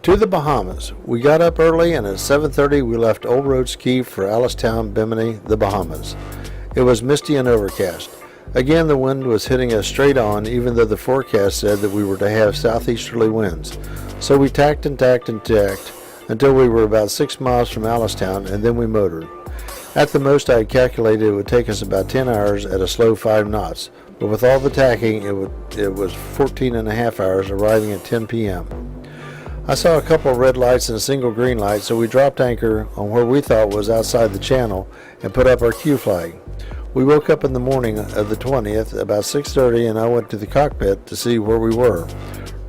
To the Bahamas. We got up early and at 7:30 we left Old Road Key for Town, Bimini, the Bahamas. It was misty and overcast. Again, the wind was hitting us straight on, even though the forecast said that we were to have southeasterly winds. So we tacked and tacked and tacked until we were about 6 miles from Town, and then we motored. At the most, I had calculated it would take us about 10 hours at a slow 5 knots, but with all the tacking, it was 14 and a half hours, arriving at 10 p.m. I saw a couple of red lights and a single green light, so we dropped anchor on where we thought was outside the channel and put up our Q flag. We woke up in the morning of the 20th, about 6:30, and I went to the cockpit to see where we were,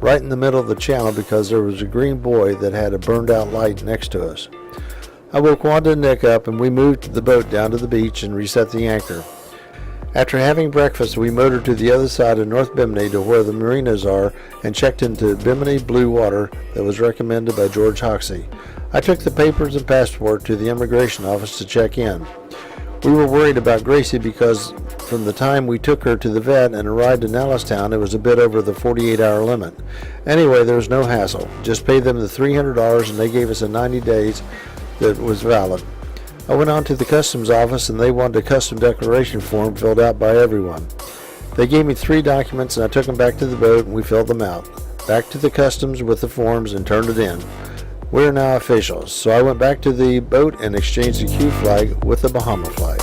right in the middle of the channel because there was a green buoy that had a burned out light next to us. I woke Wanda and Nick up, and we moved the boat down to the beach and reset the anchor. After having breakfast, we motored to the other side of North Bimini to where the marinas are and checked into Bimini Blue Water that was recommended by George Hoxie. I took the papers and passport to the immigration office to check in. We were worried about Gracie because from the time we took her to the vet and arrived in Town, it was a bit over the 48-hour limit. Anyway, there was no hassle. Just paid them the $300 and they gave us a 90 days that was valid. I went on to the customs office and they wanted a custom declaration form filled out by everyone. They gave me 3 documents and I took them back to the boat and we filled them out. Back to the customs with the forms and turned it in. We're now officials, so I went back to the boat and exchanged the Q flag with the Bahama flag.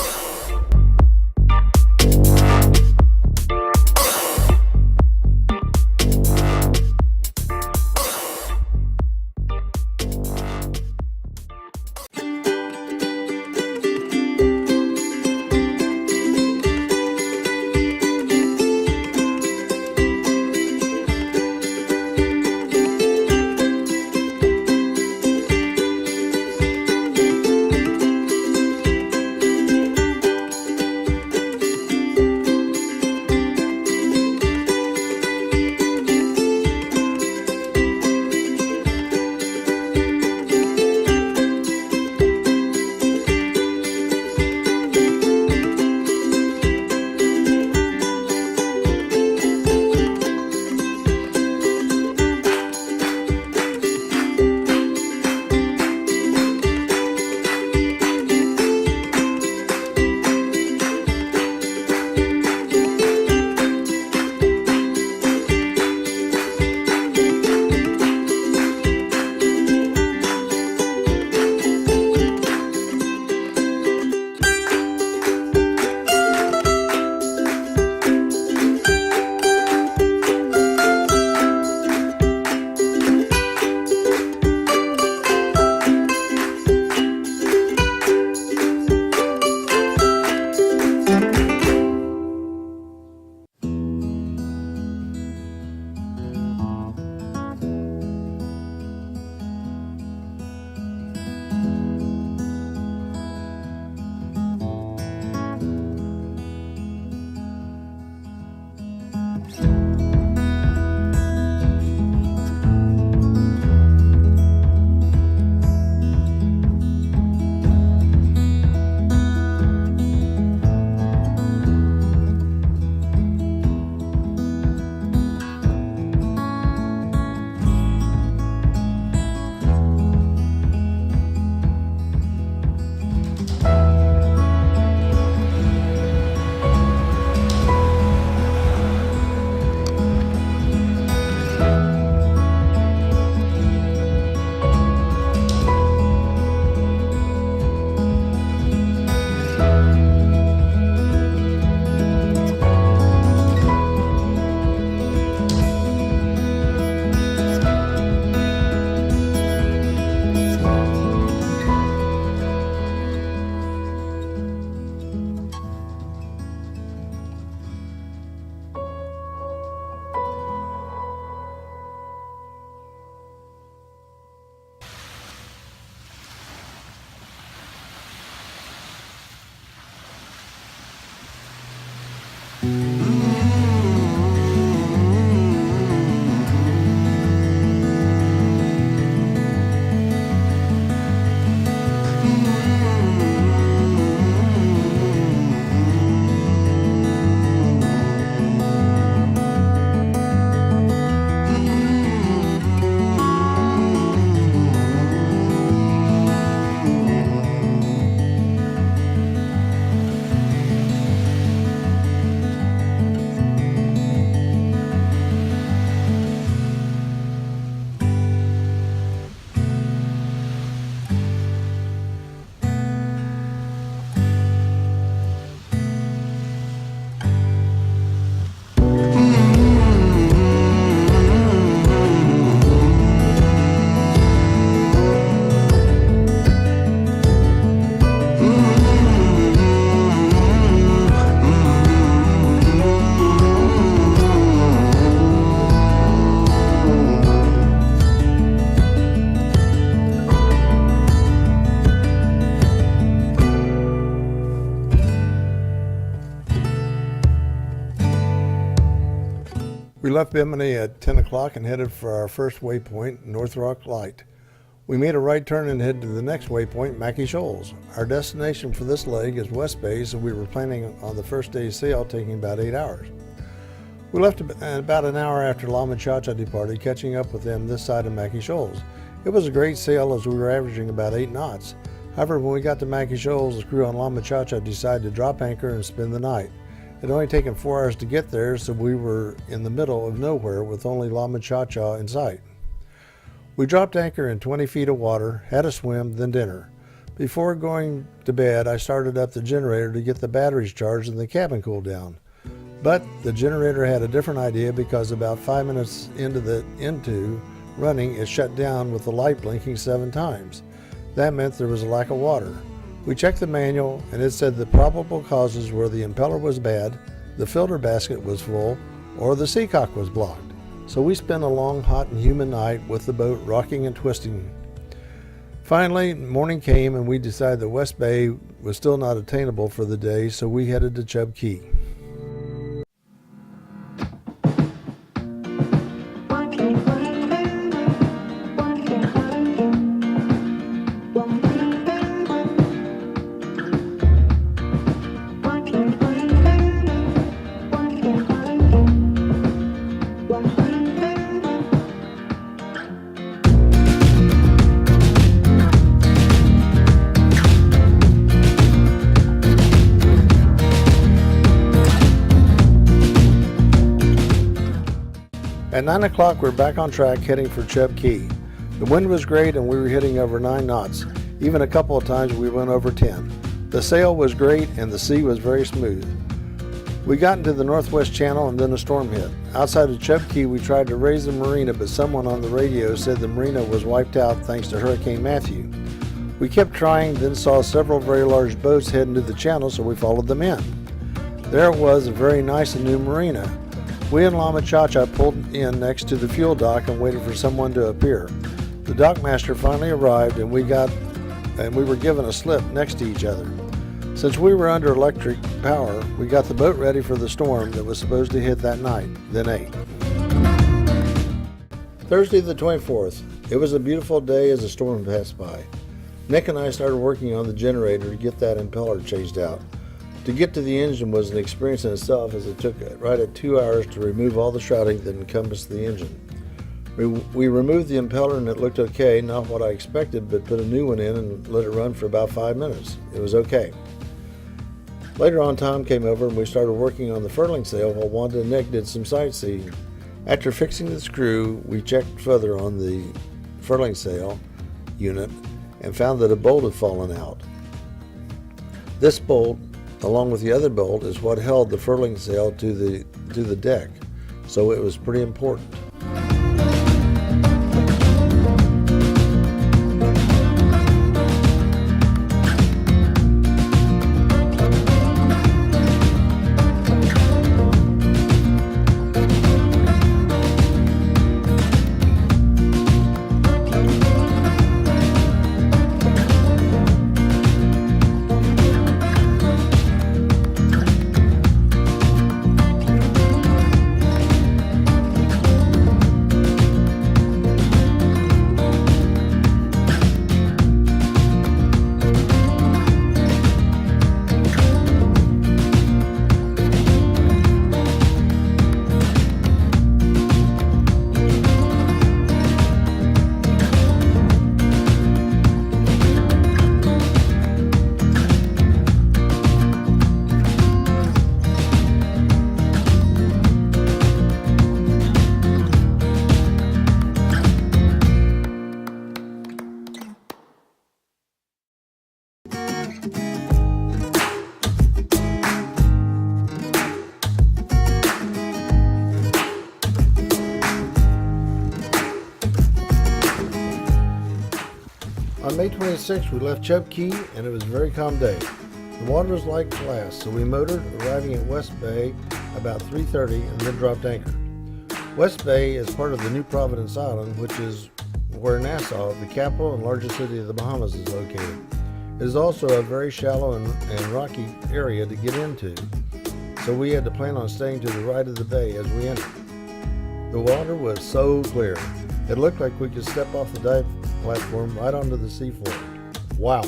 left Bimini at 10 o'clock and headed for our first waypoint, North Rock Light. We made a right turn and headed to the next waypoint, Mackey Shoals. Our destination for this leg is West Bay, so we were planning on the first day's sail taking about 8 hours. We left about an hour after La Muchacha departed, catching up with them this side of Mackey Shoals. It was a great sail as we were averaging about 8 knots. However, when we got to Mackey Shoals, the crew on La Muchacha decided to drop anchor and spend the night. It had only taken 4 hours to get there, so we were in the middle of nowhere with only La Muchacha in sight. We dropped anchor in 20 feet of water, had a swim, then dinner. Before going to bed, I started up the generator to get the batteries charged and the cabin cooled down. But the generator had a different idea because about 5 minutes into running, it shut down with the light blinking 7 times. That meant there was a lack of water. We checked the manual and it said the probable causes were the impeller was bad, the filter basket was full, or the seacock was blocked. So we spent a long, hot, and humid night with the boat rocking and twisting. Finally, morning came and we decided that West Bay was still not attainable for the day, so we headed to Chub Key. At 9 o'clock, we're back on track heading for Chub Key. The wind was great and we were hitting over 9 knots. Even a couple of times we went over 10. The sail was great and the sea was very smooth. We got into the northwest channel and then a storm hit. Outside of Chub Key, we tried to raise the marina, but someone on the radio said the marina was wiped out thanks to Hurricane Matthew. We kept trying, then saw several very large boats head into the channel, so we followed them in. There it was, a very nice and new marina. We and La Muchacha pulled in next to the fuel dock and waited for someone to appear. The dockmaster finally arrived and we were given a slip next to each other. Since we were under electric power, we got the boat ready for the storm that was supposed to hit that night, then ate. Thursday the 24th. It was a beautiful day as the storm passed by. Nick and I started working on the generator to get that impeller changed out. To get to the engine was an experience in itself, as it took right at 2 hours to remove all the shrouding that encompassed the engine. We removed the impeller and it looked okay, not what I expected, but put a new one in and let it run for about 5 minutes. It was okay. Later on, Tom came over and we started working on the furling sail while Wanda and Nick did some sightseeing. After fixing the screw, we checked further on the furling sail unit and found that a bolt had fallen out. This bolt, along with the other bolt, is what held the furling sail to the deck, so it was pretty important. On May 26th, we left Chub Key, and it was a very calm day. The water was like glass, so we motored, arriving at West Bay about 3:30 and then dropped anchor. West Bay is part of the New Providence Island, which is where Nassau, the capital and largest city of the Bahamas, is located. It is also a very shallow and rocky area to get into, so we had to plan on staying to the right of the bay as we entered. The water was so clear. It looked like we could step off the dive platform right onto the seafloor. Wow.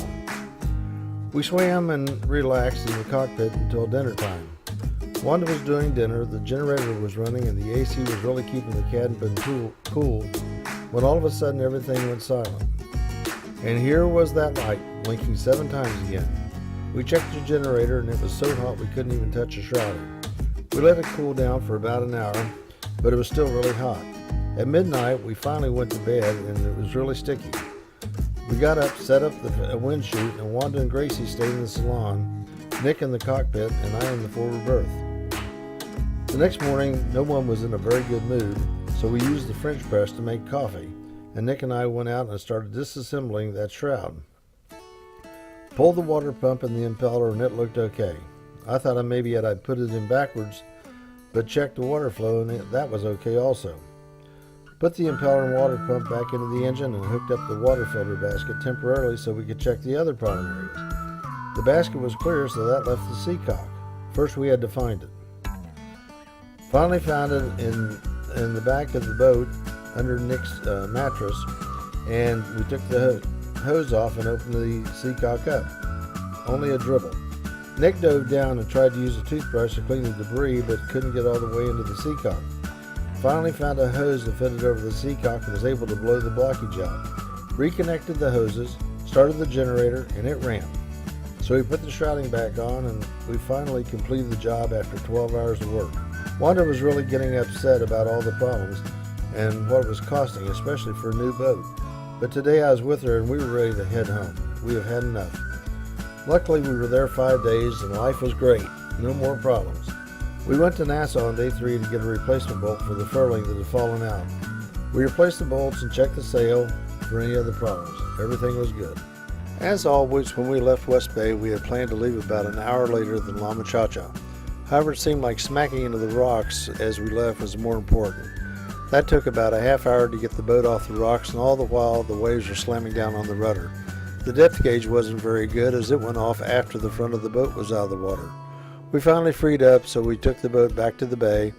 We swam and relaxed in the cockpit until dinner time. Wanda was doing dinner, the generator was running, and the AC was really keeping the cabin cool when all of a sudden everything went silent. And here was that light, blinking 7 times again. We checked the generator and it was so hot we couldn't even touch the shrouding. We let it cool down for about an hour, but it was still really hot. At midnight, we finally went to bed and it was really sticky. We got up, set up the wind chute, and Wanda and Gracie stayed in the salon, Nick in the cockpit, and I in the forward berth. The next morning, no one was in a very good mood, so we used the French press to make coffee, and Nick and I went out and started disassembling that shroud. Pulled the water pump in the impeller and it looked okay. I thought maybe I'd put it in backwards, but checked the water flow and that was okay also. Put the impeller and water pump back into the engine and hooked up the water filter basket temporarily so we could check the other problem areas. The basket was clear, so that left the seacock. First we had to find it. Finally found it in the back of the boat under Nick's mattress, and we took the hose off and opened the seacock up. Only a dribble. Nick dove down and tried to use a toothbrush to clean the debris, but couldn't get all the way into the seacock. Finally found a hose that fitted over the seacock and was able to blow the blockage out. Reconnected the hoses, started the generator, and it ran. So we put the shrouding back on and we finally completed the job after 12 hours of work. Wanda was really getting upset about all the problems and what it was costing, especially for a new boat. But today I was with her and we were ready to head home. We have had enough. Luckily we were there 5 days and life was great. No more problems. We went to Nassau on day 3 to get a replacement bolt for the furling that had fallen out. We replaced the bolts and checked the sail for any other problems. Everything was good. As always, when we left West Bay, we had planned to leave about an hour later than La Muchacha. However, it seemed like smacking into the rocks as we left was more important. That took about a half hour to get the boat off the rocks, and all the while the waves were slamming down on the rudder. The depth gauge wasn't very good as it went off after the front of the boat was out of the water. We finally freed up, so we took the boat back to the bay.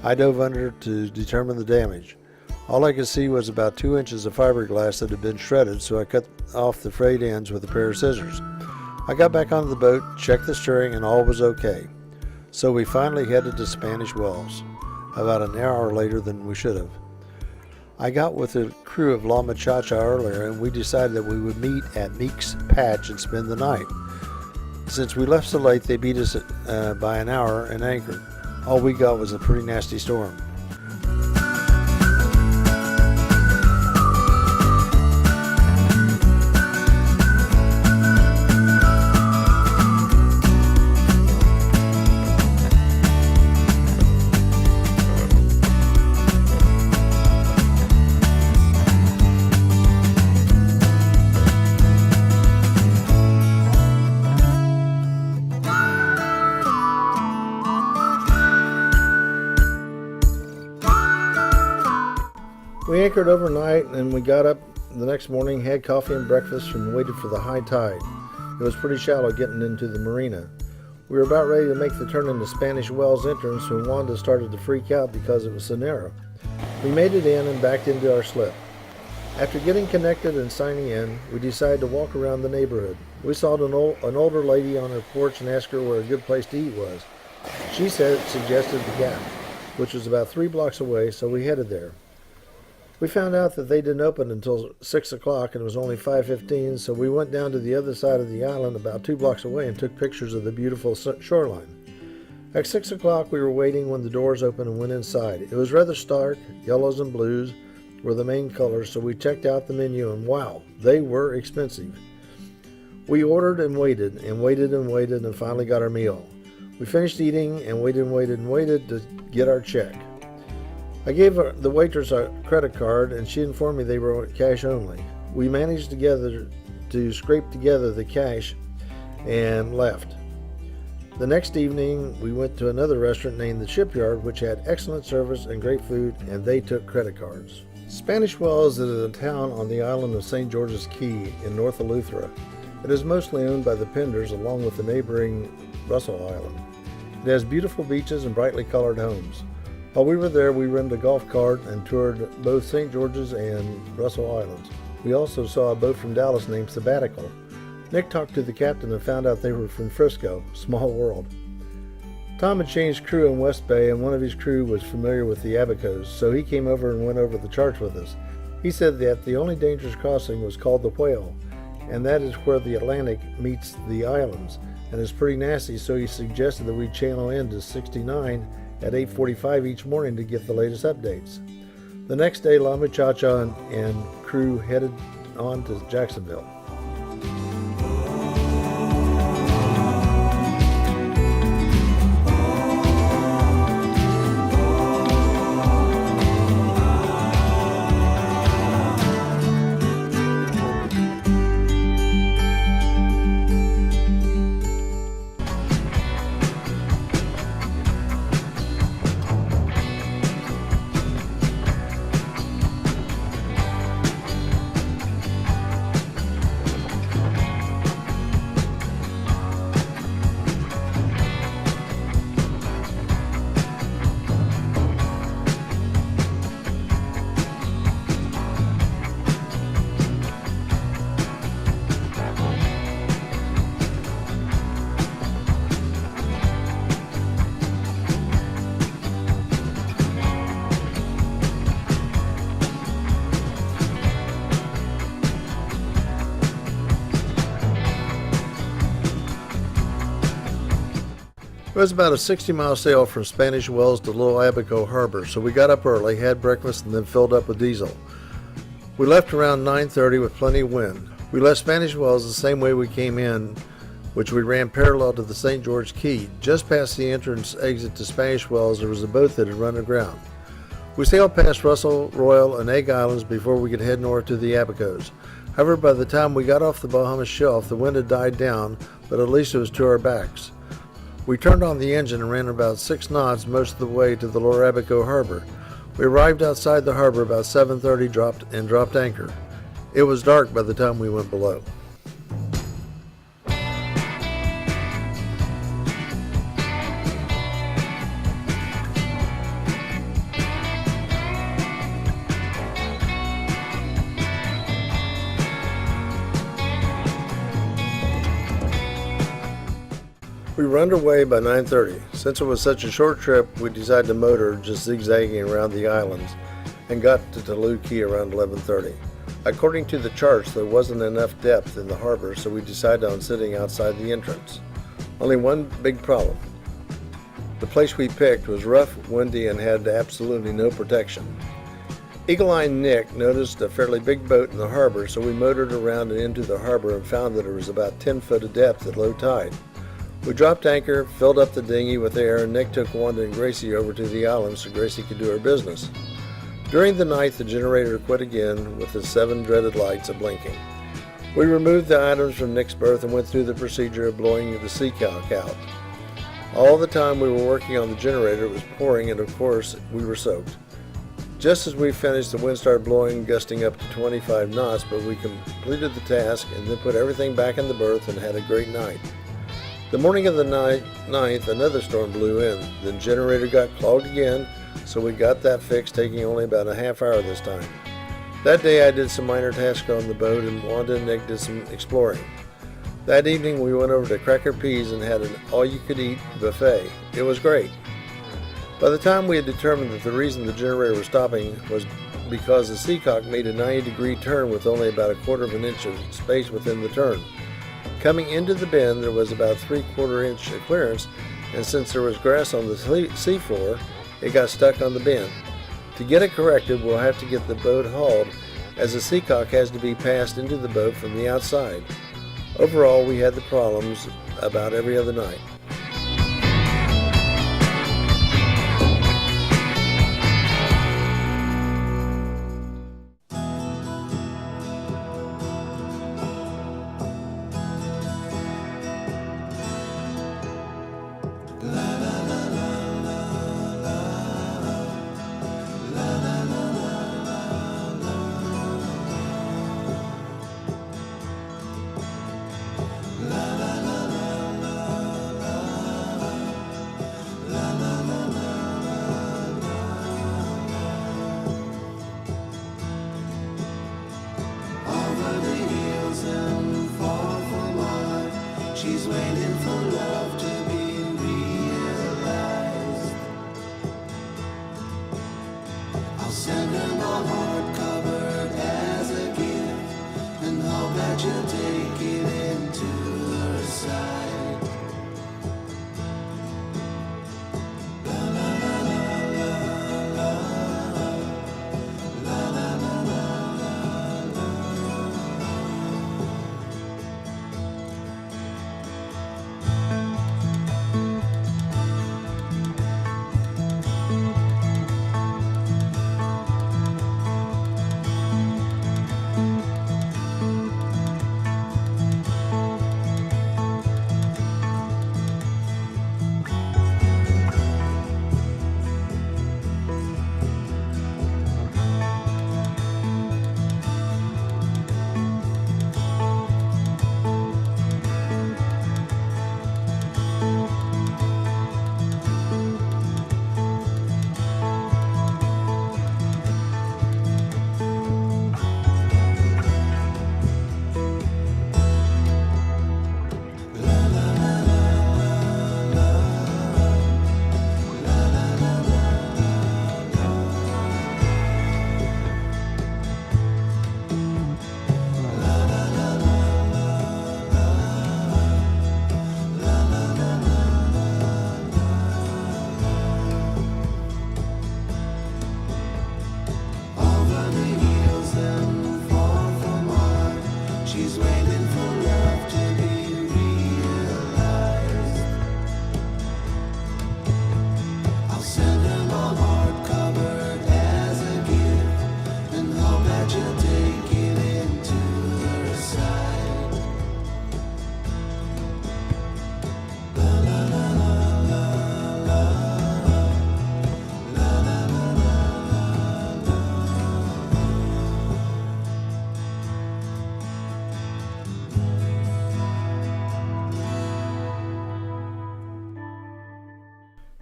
I dove under to determine the damage. All I could see was about 2 inches of fiberglass that had been shredded, so I cut off the frayed ends with a pair of scissors. I got back onto the boat, checked the steering, and all was okay. So we finally headed to Spanish Wells, about an hour later than we should have. I got with the crew of La Muchacha earlier, and we decided that we would meet at Meek's Patch and spend the night. Since we left so late, they beat us by an hour and anchored. All we got was a pretty nasty storm. We anchored overnight and we got up the next morning, had coffee and breakfast, and waited for the high tide. It was pretty shallow getting into the marina. We were about ready to make the turn into Spanish Wells entrance when Wanda started to freak out because it was so narrow. We made it in and backed into our slip. After getting connected and signing in, we decided to walk around the neighborhood. We saw an older lady on her porch and asked her where a good place to eat was. She suggested the Gap, which was about 3 blocks away, so we headed there. We found out that they didn't open until 6 o'clock and it was only 5:15, so we went down to the other side of the island about 2 blocks away and took pictures of the beautiful shoreline. At 6 o'clock we were waiting when the doors opened and went inside. It was rather stark. Yellows and blues were the main colors, so we checked out the menu and wow, they were expensive. We ordered and waited and waited and waited and finally got our meal. We finished eating and waited to get our check. I gave the waitress a credit card and she informed me they were cash only. We managed to scrape together the cash and left. The next evening we went to another restaurant named the Shipyard, which had excellent service and great food, and they took credit cards. Spanish Wells is a town on the island of St. George's Key in North Eleuthera. It is mostly owned by the Penders along with the neighboring Russell Island. It has beautiful beaches and brightly colored homes. While we were there, we rented a golf cart and toured both St. George's and Russell Islands. We also saw a boat from Dallas named Sabbatical. Nick talked to the captain and found out they were from Frisco. Small world. Tom had changed crew in West Bay, and one of his crew was familiar with the Abacos, so he came over and went over the charts with us. He said that the only dangerous crossing was called the Whale, and that is where the Atlantic meets the islands, and it's pretty nasty, so he suggested that we channel into 69 at 8:45 each morning to get the latest updates. The next day, La Muchacha and crew headed on to Jacksonville. It was about a 60-mile sail from Spanish Wells to Little Abaco Harbor, so we got up early, had breakfast, and then filled up with diesel. We left around 9:30 with plenty of wind. We left Spanish Wells the same way we came in, which we ran parallel to the St. George Key. Just past the entrance exit to Spanish Wells, there was a boat that had run aground. We sailed past Russell, Royal, and Egg Islands before we could head north to the Abacos. However, by the time we got off the Bahamas shelf, the wind had died down, but at least it was to our backs. We turned on the engine and ran about 6 knots most of the way to the Lower Abaco Harbor. We arrived outside the harbor about 7:30 dropped anchor. It was dark by the time we went below. We were underway by 9:30. Since it was such a short trip, we decided to motor, just zigzagging around the islands, and got to Tolu Key around 11:30. According to the charts, there wasn't enough depth in the harbor, so we decided on sitting outside the entrance. Only one big problem. The place we picked was rough, windy, and had absolutely no protection. Eagle-eyed Nick noticed a fairly big boat in the harbor, so we motored around and into the harbor and found that it was about 10 foot of depth at low tide. We dropped anchor, filled up the dinghy with air, and Nick took Wanda and Gracie over to the island so Gracie could do her business. During the night, the generator quit again with the 7 dreaded lights a-blinking. We removed the items from Nick's berth and went through the procedure of blowing the seacock out. All the time we were working on the generator, it was pouring, and of course, we were soaked. Just as we finished, the wind started blowing, gusting up to 25 knots, but we completed the task and then put everything back in the berth and had a great night. The morning of the 9th, another storm blew in. The generator got clogged again, so we got that fixed, taking only about a half hour this time. That day I did some minor tasks on the boat, and Wanda and Nick did some exploring. That evening we went over to Cracker Peas and had an all-you-could-eat buffet. It was great. By the time we had determined that the reason the generator was stopping was because the seacock made a 90-degree turn with only about a quarter of an inch of space within the turn. Coming into the bend, there was about 3/4 inch of clearance, and since there was grass on the seafloor, it got stuck on the bend. To get it corrected, we'll have to get the boat hauled, as the seacock has to be passed into the boat from the outside. Overall, we had the problems about every other night.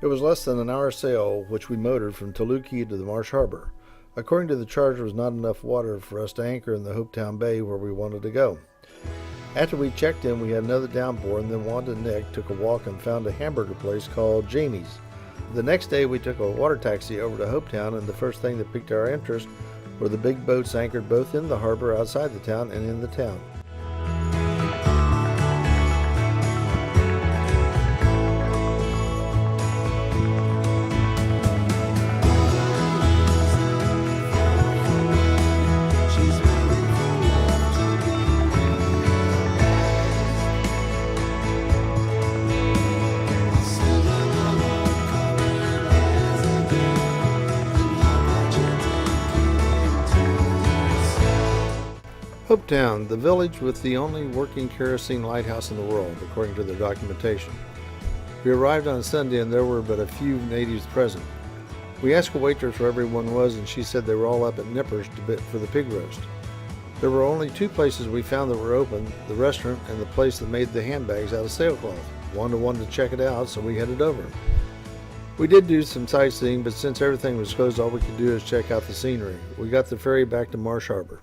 It was less than an hour sail, which we motored from Toluca to the Marsh Harbor. According to the charge, there was not enough water for us to anchor in the Hope Town Bay where we wanted to go. After we checked in, we had another downpour, and then Wanda and Nick took a walk and found a hamburger place called Jamie's. The next day, we took a water taxi over to Hope Town, and the first thing that piqued our interest were the big boats anchored both in the harbor outside the town and in the town. Hope Town, the village with the only working kerosene lighthouse in the world, according to their documentation. We arrived on Sunday and there were but a few natives present. We asked a waitress where everyone was, and she said they were all up at Nippers for the pig roast. There were only two places we found that were open, the restaurant and the place that made the handbags out of sailcloth. Wanda wanted to check it out, so we headed over. We did do some sightseeing, but since everything was closed, all we could do is check out the scenery. We got the ferry back to Marsh Harbor.